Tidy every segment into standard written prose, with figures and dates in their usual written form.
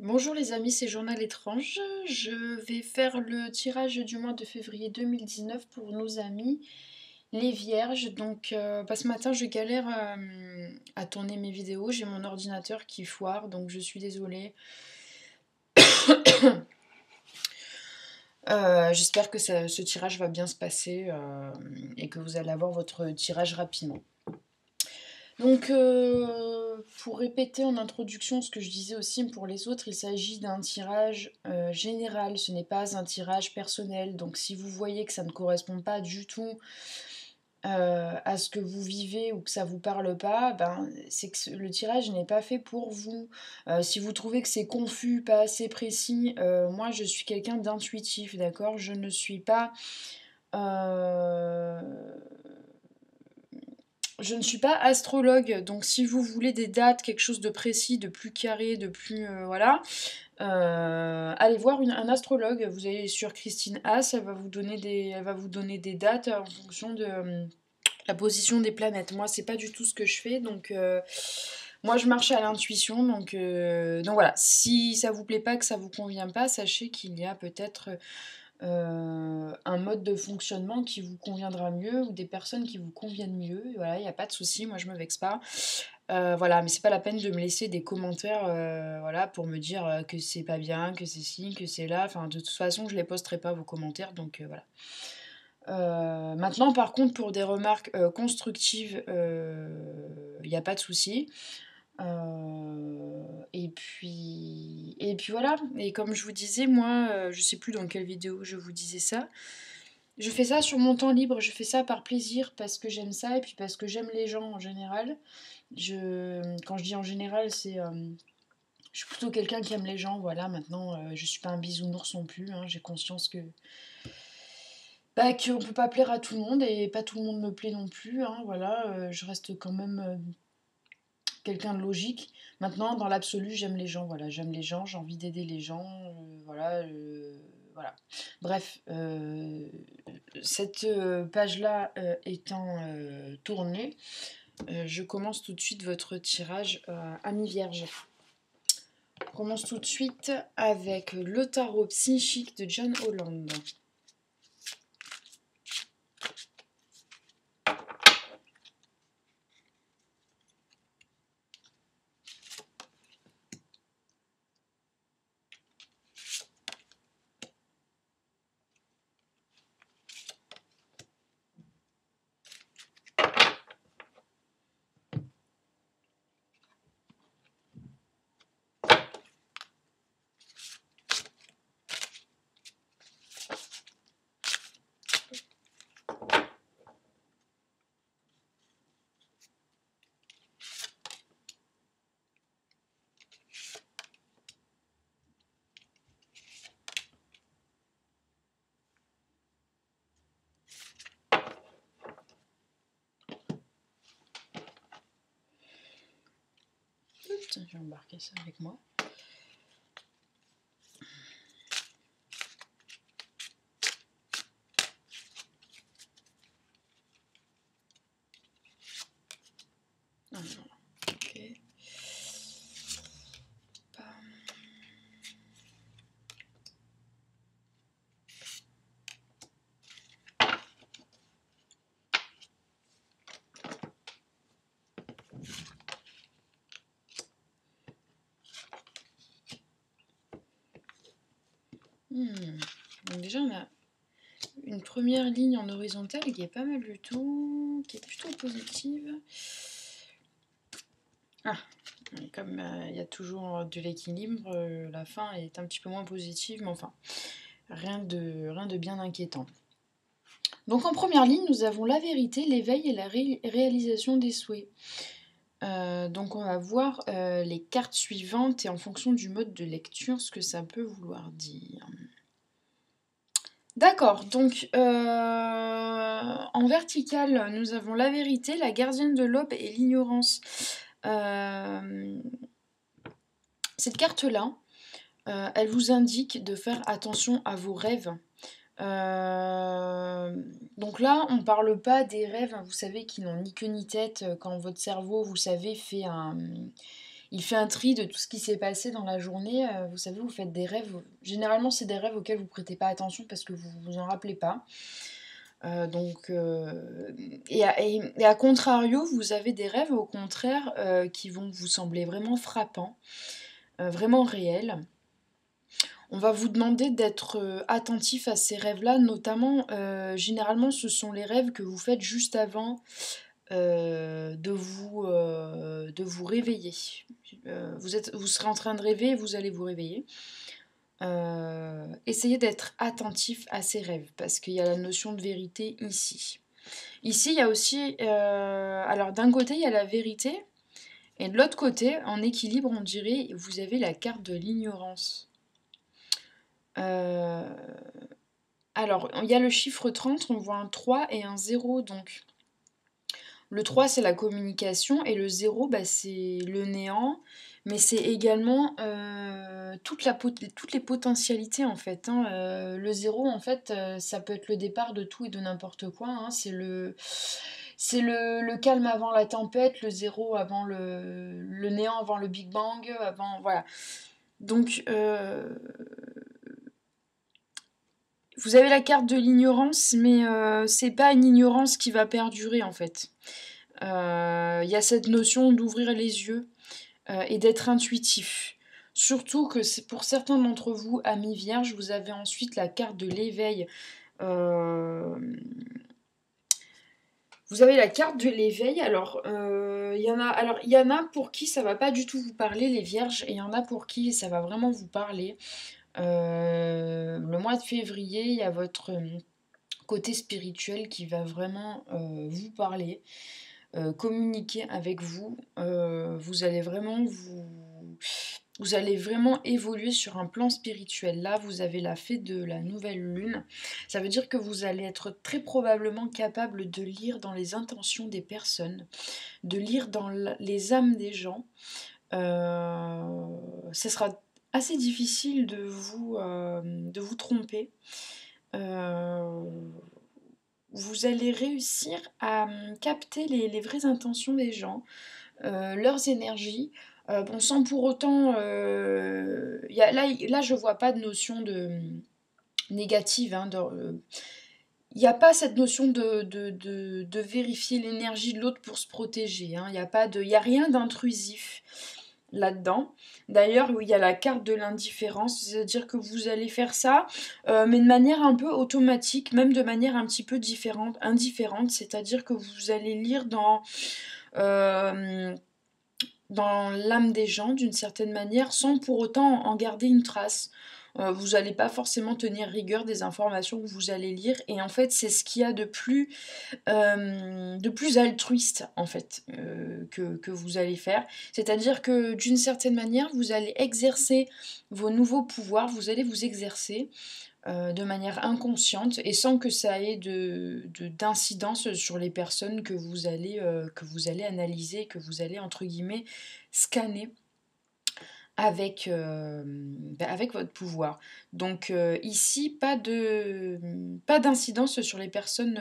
Bonjour les amis, c'est Journal étrange. Je vais faire le tirage du mois de février 2019 pour nos amis, les vierges. Ce matin, je galère à tourner mes vidéos. J'ai mon ordinateur qui foire, donc je suis désolée. J'espère que ce tirage va bien se passer et que vous allez avoir votre tirage rapidement. Pour répéter en introduction ce que je disais aussi pour les autres, il s'agit d'un tirage général, ce n'est pas un tirage personnel. Donc, si vous voyez que ça ne correspond pas du tout à ce que vous vivez ou que ça vous parle pas, c'est que le tirage n'est pas fait pour vous. Si vous trouvez que c'est confus, pas assez précis, moi je suis quelqu'un d'intuitif, d'accord? Je ne suis pas. euh, je ne suis pas astrologue, donc si vous voulez des dates, quelque chose de précis, de plus carré, de plus voilà, allez voir un astrologue. Vous allez sur Christine Haas, elle va vous donner des dates en fonction de la position des planètes. Moi, c'est pas du tout ce que je fais, moi je marche à l'intuition, donc voilà. Si ça vous plaît pas, que ça vous convient pas, sachez qu'il y a peut-être un mode de fonctionnement qui vous conviendra mieux ou des personnes qui vous conviennent mieux. Voilà, il n'y a pas de souci, moi je me vexe pas. Voilà, mais c'est pas la peine de me laisser des commentaires voilà, pour me dire que c'est pas bien, que c'est ci, que c'est là. Enfin, de toute façon, je les posterai pas vos commentaires, donc voilà. Maintenant, par contre, pour des remarques constructives, il n'y a pas de souci. Et puis voilà. Et comme je vous disais, moi, je sais plus dans quelle vidéo je vous disais ça. Je fais ça sur mon temps libre, je fais ça par plaisir parce que j'aime ça et puis parce que j'aime les gens en général. Quand je dis en général, je suis plutôt quelqu'un qui aime les gens. Voilà, maintenant, je suis pas un bisounours non plus, hein. J'ai conscience qu'on peut pas plaire à tout le monde et pas tout le monde me plaît non plus, hein. Voilà, je reste quand même quelqu'un de logique. Maintenant, dans l'absolu, j'aime les gens. Voilà, j'aime les gens, j'ai envie d'aider les gens. Voilà. Bref, cette page-là étant tournée, je commence tout de suite votre tirage Ami Vierge. On commence tout de suite avec le tarot psychique de John Holland. Je vais embarquer ça avec moi. Alors, ok. Donc déjà, on a une première ligne en horizontale qui est pas mal du tout, qui est plutôt positive. Ah, comme il y a toujours de l'équilibre, la fin est un petit peu moins positive, mais enfin, rien de bien inquiétant. Donc en première ligne, nous avons la vérité, l'éveil et la réalisation des souhaits. Donc on va voir les cartes suivantes et en fonction du mode de lecture, ce que ça peut vouloir dire. D'accord, donc en vertical, nous avons la vérité, la gardienne de l'aube et l'ignorance. Cette carte-là, elle vous indique de faire attention à vos rêves. Donc là, on ne parle pas des rêves, hein, vous savez, qui n'ont ni queue ni tête, quand votre cerveau, vous savez, Il fait un tri de tout ce qui s'est passé dans la journée. Vous savez, vous faites des rêves. Généralement, c'est des rêves auxquels vous prêtez pas attention parce que vous vous en rappelez pas. Donc, et à contrario, vous avez des rêves au contraire qui vont vous sembler vraiment frappants, vraiment réels. On va vous demander d'être attentif à ces rêves-là, notamment, généralement, ce sont les rêves que vous faites juste avant de vous réveiller. Vous serez en train de rêver et vous allez vous réveiller. Essayez d'être attentif à ces rêves parce qu'il y a la notion de vérité ici. Ici, il y a aussi, alors d'un côté, il y a la vérité et de l'autre côté, en équilibre, on dirait, vous avez la carte de l'ignorance. Euh, alors, il y a le chiffre 30, on voit un 3 et un 0, donc le 3 c'est la communication et le 0 bah, c'est le néant, mais c'est également toutes les potentialités en fait, hein. Le 0 en fait ça peut être le départ de tout et de n'importe quoi, hein. C'est le calme avant la tempête, le 0 avant le néant avant le Big Bang, avant voilà. Donc vous avez la carte de l'ignorance, mais c'est pas une ignorance qui va perdurer en fait. Il y a cette notion d'ouvrir les yeux et d'être intuitif. Surtout que c'est pour certains d'entre vous, amis vierges, vous avez ensuite la carte de l'éveil. Euh, Vous avez la carte de l'éveil. Il y en a pour qui ça va pas du tout vous parler, les vierges, et il y en a pour qui ça va vraiment vous parler. Le mois de février, il y a votre côté spirituel qui va vraiment vous parler. Communiquer avec vous. Vous allez vraiment évoluer sur un plan spirituel. Là, vous avez la fée de la nouvelle lune. Ça veut dire que vous allez être très probablement capable de lire dans les intentions des personnes, de lire dans les âmes des gens. Ce sera assez difficile de vous tromper. Euh, vous allez réussir à capter les vraies intentions des gens, leurs énergies, bon, sans pour autant... là, je vois pas de notion de négative. Hein, il n'y a pas cette notion de vérifier l'énergie de l'autre pour se protéger. Hein, il y a rien d'intrusif là-dedans. D'ailleurs, il y a la carte de l'indifférence, c'est-à-dire que vous allez faire ça, mais de manière un peu automatique, même de manière un petit peu indifférente, c'est-à-dire que vous allez lire euh, dans l'âme des gens d'une certaine manière, sans pour autant en garder une trace. Vous n'allez pas forcément tenir rigueur des informations que vous allez lire, et en fait, c'est ce qu'il y a de plus altruiste en fait que vous allez faire. C'est-à-dire que d'une certaine manière, vous allez exercer vos nouveaux pouvoirs, vous allez vous exercer de manière inconsciente et sans que ça ait d'incidence sur les personnes que vous allez analyser, que vous allez entre guillemets scanner avec votre pouvoir. Donc ici, pas d'incidence sur les personnes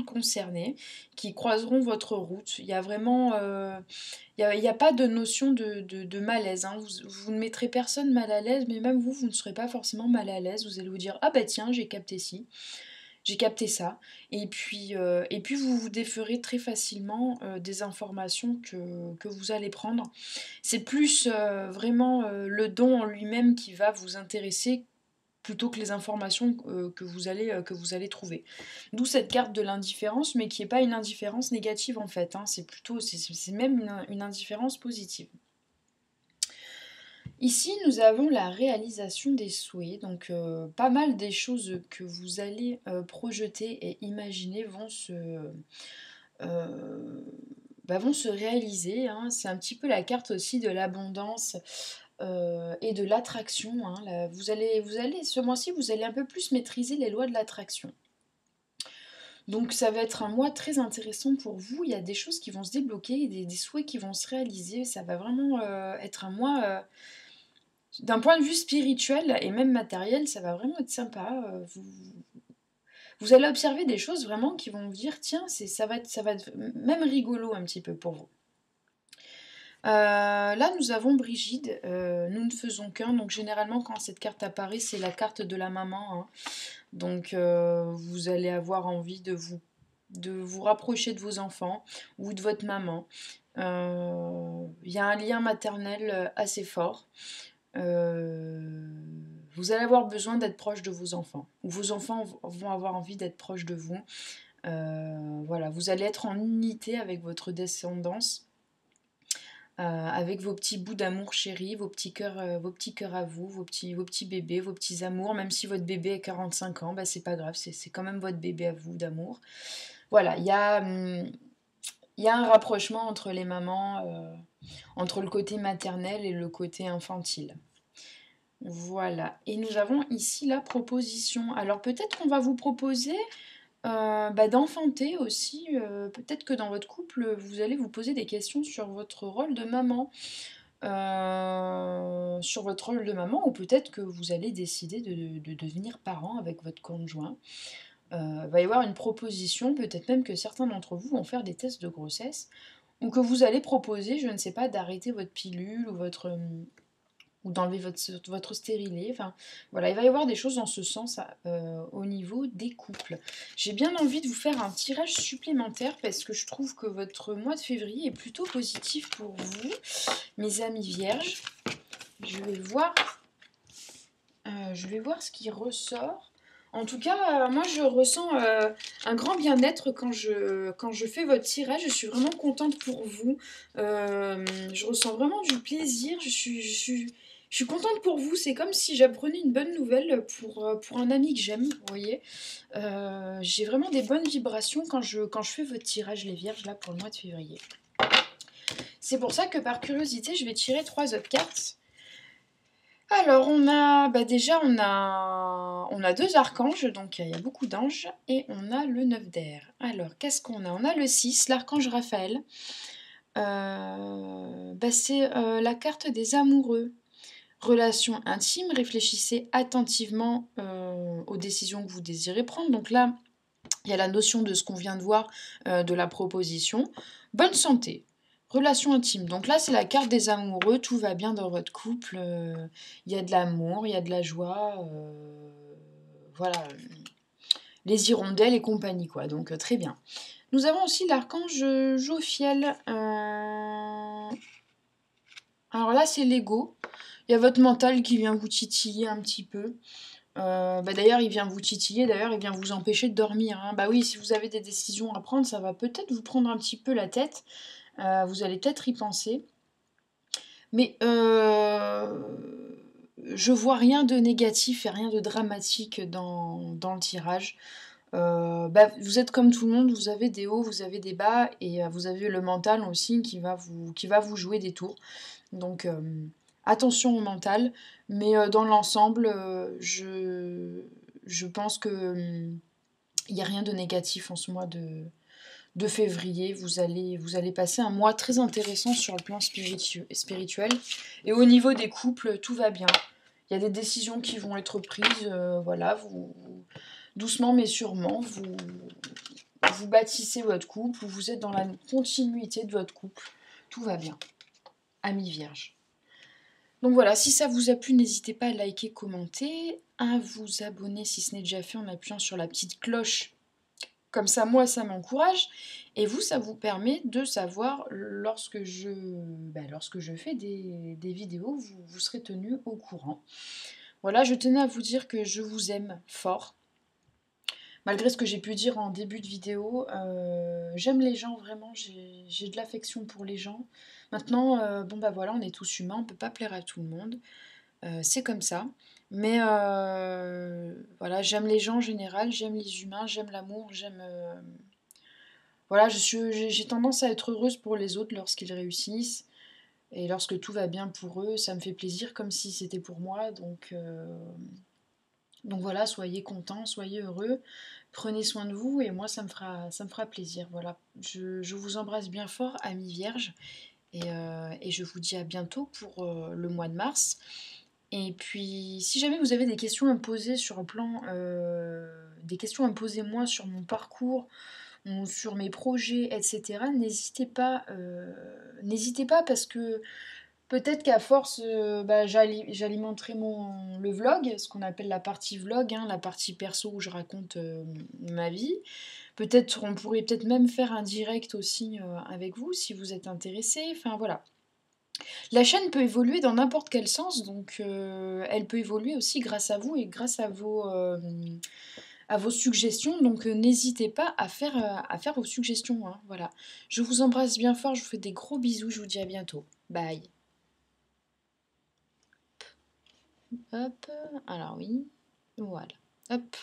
concernées qui croiseront votre route. Il y a vraiment, il y a pas de notion de malaise. Hein. Vous ne mettrez personne mal à l'aise, mais même vous, vous ne serez pas forcément mal à l'aise. Vous allez vous dire, ah bah tiens, j'ai capté ci. J'ai capté ça. Et puis vous vous déferez très facilement des informations que vous allez prendre. C'est plus vraiment le don en lui-même qui va vous intéresser plutôt que les informations que vous allez trouver. D'où cette carte de l'indifférence, mais qui n'est pas une indifférence négative en fait. Hein. C'est même une indifférence positive. Ici, nous avons la réalisation des souhaits, donc pas mal des choses que vous allez projeter et imaginer euh, vont se réaliser. Hein. C'est un petit peu la carte aussi de l'abondance et de l'attraction. Hein. Là, ce mois-ci, vous allez un peu plus maîtriser les lois de l'attraction. Donc ça va être un mois très intéressant pour vous. Il y a des choses qui vont se débloquer, des souhaits qui vont se réaliser. Ça va vraiment être un mois d'un point de vue spirituel et même matériel, ça va vraiment être sympa. Vous allez observer des choses vraiment qui vont vous dire, tiens, ça va être même rigolo un petit peu pour vous. Là, nous avons Brigide. Nous ne faisons qu'un. Donc, généralement, quand cette carte apparaît, c'est la carte de la maman, hein. Donc, vous allez avoir envie de vous rapprocher de vos enfants ou de votre maman. Il y a un lien maternel assez fort. Vous allez avoir besoin d'être proche de vos enfants. Ou vos enfants vont avoir envie d'être proches de vous. Voilà, vous allez être en unité avec votre descendance. Avec vos petits bouts d'amour chéri, vos petits cœurs à vous, vos petits bébés, vos petits amours, même si votre bébé a 45 ans, bah c'est pas grave, c'est quand même votre bébé à vous d'amour. Voilà, il y a un rapprochement entre les mamans, entre le côté maternel et le côté infantile. Voilà, et nous avons ici la proposition. Alors peut-être qu'on va vous proposer d'enfanter aussi. Peut-être que dans votre couple, vous allez vous poser des questions sur votre rôle de maman. Sur votre rôle de maman, ou peut-être que vous allez décider de devenir parent avec votre conjoint. Il va y avoir une proposition, peut-être même que certains d'entre vous vont faire des tests de grossesse, ou que vous allez proposer, je ne sais pas, d'arrêter votre pilule ou d'enlever votre stérilet. Enfin, voilà, il va y avoir des choses dans ce sens au niveau des couples. J'ai bien envie de vous faire un tirage supplémentaire parce que je trouve que votre mois de février est plutôt positif pour vous, mes amis vierges. Je vais voir ce qui ressort. En tout cas, moi je ressens un grand bien-être quand je fais votre tirage. Je suis vraiment contente pour vous. Je ressens vraiment du plaisir. Je suis contente pour vous. C'est comme si j'apprenais une bonne nouvelle pour un ami que j'aime, vous voyez. J'ai vraiment des bonnes vibrations quand je fais votre tirage, les vierges, là, pour le mois de février. C'est pour ça que par curiosité, je vais tirer 3 autres cartes. Alors, on a 2 archanges, donc il y a beaucoup d'anges, et on a le 9 d'air. Alors, qu'est-ce qu'on a? On a le 6, l'archange Raphaël. C'est la carte des amoureux. Relation intime, réfléchissez attentivement aux décisions que vous désirez prendre. Donc là, il y a la notion de ce qu'on vient de voir, de la proposition. Bonne santé. Relation intime. Donc là, c'est la carte des amoureux. Tout va bien dans votre couple. Il y a de l'amour, il y a de la joie. Voilà. Les hirondelles et compagnie, quoi. Donc très bien. Nous avons aussi l'archange Jophiel. Alors là, c'est l'ego. Il y a votre mental qui vient vous titiller un petit peu. D'ailleurs, il vient vous titiller, d'ailleurs, il vient vous empêcher de dormir, hein. Bah oui, si vous avez des décisions à prendre, ça va peut-être vous prendre un petit peu la tête. Vous allez peut-être y penser. Mais je vois rien de négatif et rien de dramatique dans le tirage. Vous êtes comme tout le monde, vous avez des hauts, vous avez des bas, et vous avez le mental aussi qui va vous jouer des tours. Donc attention au mental, mais dans l'ensemble, je pense que il n'y a rien de négatif en ce mois de février. Vous allez passer un mois très intéressant sur le plan spirituel. Et au niveau des couples, tout va bien. Il y a des décisions qui vont être prises, voilà, doucement mais sûrement, vous bâtissez votre couple, vous êtes dans la continuité de votre couple. Tout va bien. Amis vierges. Donc voilà, si ça vous a plu, n'hésitez pas à liker, commenter, à vous abonner si ce n'est déjà fait en appuyant sur la petite cloche. Comme ça, moi, ça m'encourage. Et vous, ça vous permet de savoir lorsque je fais des vidéos, vous serez tenu au courant. Voilà, je tenais à vous dire que je vous aime fort. Malgré ce que j'ai pu dire en début de vidéo, j'aime les gens vraiment, j'ai de l'affection pour les gens. Maintenant, voilà, on est tous humains, on ne peut pas plaire à tout le monde. C'est comme ça. Mais voilà, j'aime les gens en général, j'aime les humains, j'aime l'amour, voilà, j'ai tendance à être heureuse pour les autres lorsqu'ils réussissent. Et lorsque tout va bien pour eux, ça me fait plaisir comme si c'était pour moi. Donc voilà, soyez contents, soyez heureux, prenez soin de vous et moi ça me fera plaisir. Voilà, je vous embrasse bien fort, amis vierges, et je vous dis à bientôt pour le mois de mars. Et puis, si jamais vous avez des questions à me poser sur le plan, des questions à me poser moi sur mon parcours, ou sur mes projets, etc., n'hésitez pas parce que peut-être qu'à force, bah, j'alimenterai le vlog, ce qu'on appelle la partie vlog, hein, la partie perso où je raconte ma vie. Peut-être, on pourrait peut-être même faire un direct aussi avec vous si vous êtes intéressé. Enfin voilà. La chaîne peut évoluer dans n'importe quel sens, donc elle peut évoluer aussi grâce à vous et grâce à vos suggestions. Donc n'hésitez pas à faire vos suggestions, hein, voilà. Je vous embrasse bien fort, je vous fais des gros bisous, je vous dis à bientôt. Bye. Hop, alors oui, voilà. Hop.